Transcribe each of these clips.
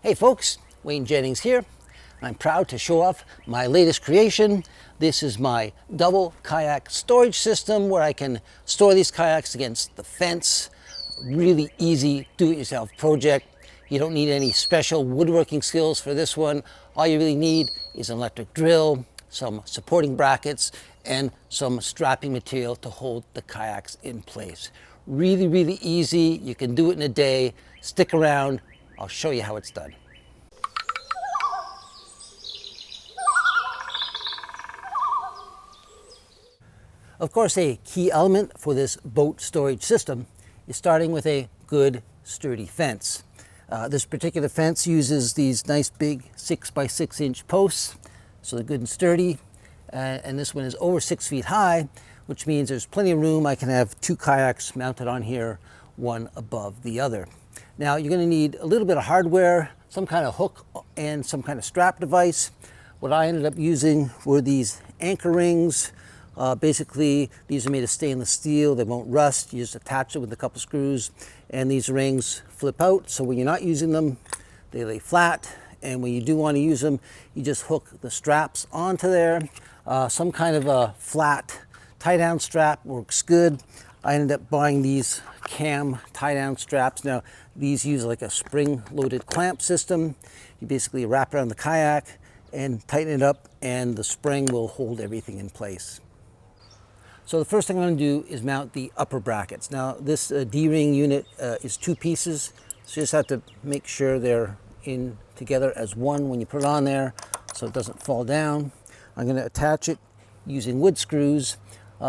Hey folks, Wayne Jennings here. I'm proud to show off my latest creation. This is my double kayak storage system where I can store these kayaks against the fence. Really easy do-it-yourself project. You don't need any special woodworking skills for this one. All you really need is an electric drill, some supporting brackets, and some strapping material to hold the kayaks in place. Really easy. You can do it in a day. Stick around. I'll show you how it's done. Of course, a key element for this boat storage system is starting with a good, sturdy fence. This particular fence uses these nice big 6 by 6 inch posts, so they're good and sturdy. And this one is over 6 feet high, which means there's plenty of room. I can have 2 kayaks mounted on here, one above the other. Now you're going to need a little bit of hardware, some kind of hook and some kind of strap device. What I ended up using were these anchor rings. Basically, these are made of stainless steel. They won't rust. You just attach it with a couple screws, and these rings flip out. So when you're not using them, they lay flat. And when you do want to use them, you just hook the straps onto there. Some kind of a flat tie-down strap works good. I ended up buying these cam tie-down straps. Now, these use like a spring-loaded clamp system. You basically wrap around the kayak and tighten it up, and the spring will hold everything in place. So the first thing I'm going to do is mount the upper brackets. Now, this D-ring unit is 2 pieces, so you just have to make sure they're in together as one when you put it on there so it doesn't fall down. I'm going to attach it using wood screws.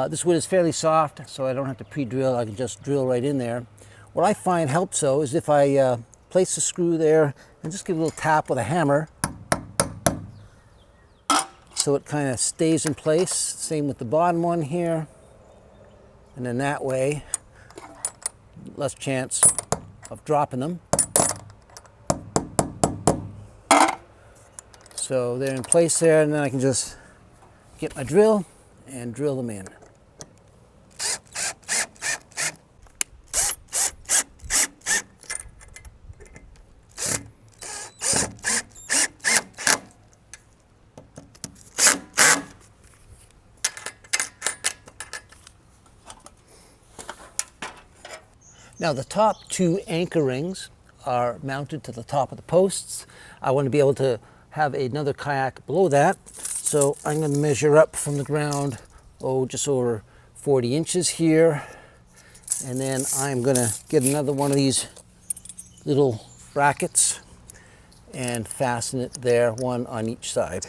This wood is fairly soft, so I don't have to pre-drill. I can just drill right in there. What I find helps though is if I place the screw there and just give a little tap with a hammer so it kind of stays in place. Same with the bottom one here. And then that way, less chance of dropping them. So they're in place there, and then I can just get my drill and drill them in. Now the top 2 anchor rings are mounted to the top of the posts. I want to be able to have another kayak below that. So I'm going to measure up from the ground, just over 40 inches here. And then I'm going to get another one of these little brackets and fasten it there, one on each side.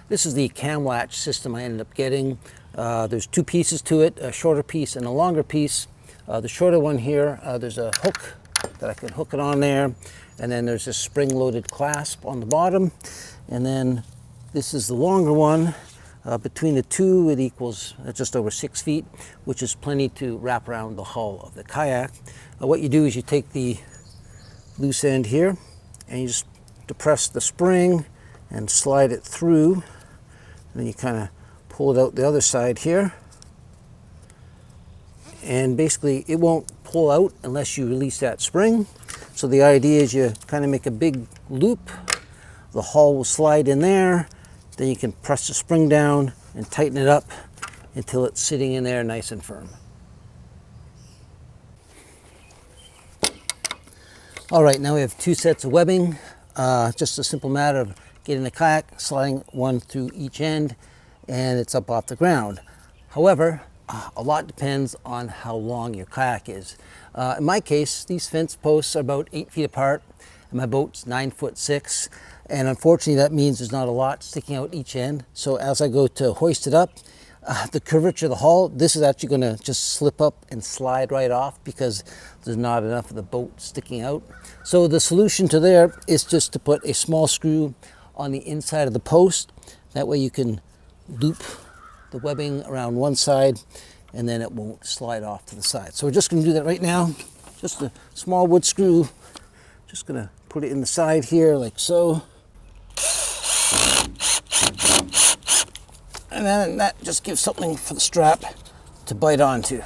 This is the cam latch system I ended up getting. There's 2 pieces to it, a shorter piece and a longer piece. The shorter one here, there's a hook that I can hook it on there. And then there's a spring-loaded clasp on the bottom. And then this is the longer one. Between the 2, it equals just over 6 feet, which is plenty to wrap around the hull of the kayak. What you do is you take the loose end here and you just depress the spring and slide it through. And then you kind of pull it out the other side here. And basically it won't pull out unless you release that spring. So the idea is you kind of make a big loop. The hull will slide in there. Then you can press the spring down and tighten it up until it's sitting in there nice and firm. All right, now we have 2 sets of webbing. Just a simple matter of getting the kayak, sliding one through each end, and it's up off the ground. However, a lot depends on how long your kayak is. In my case, these fence posts are about 8 feet apart, and my boat's 9'6", and unfortunately that means there's not a lot sticking out each end. So as I go to hoist it up, the curvature of the hull, this is actually going to just slip up and slide right off because there's not enough of the boat sticking out. So the solution to there is just to put a small screw on the inside of the post. That way you can loop the webbing around one side and then it won't slide off to the side. So we're just going to do that right now. Just a small wood screw. Just going to put it in the side here like so. And then that just gives something for the strap to bite onto.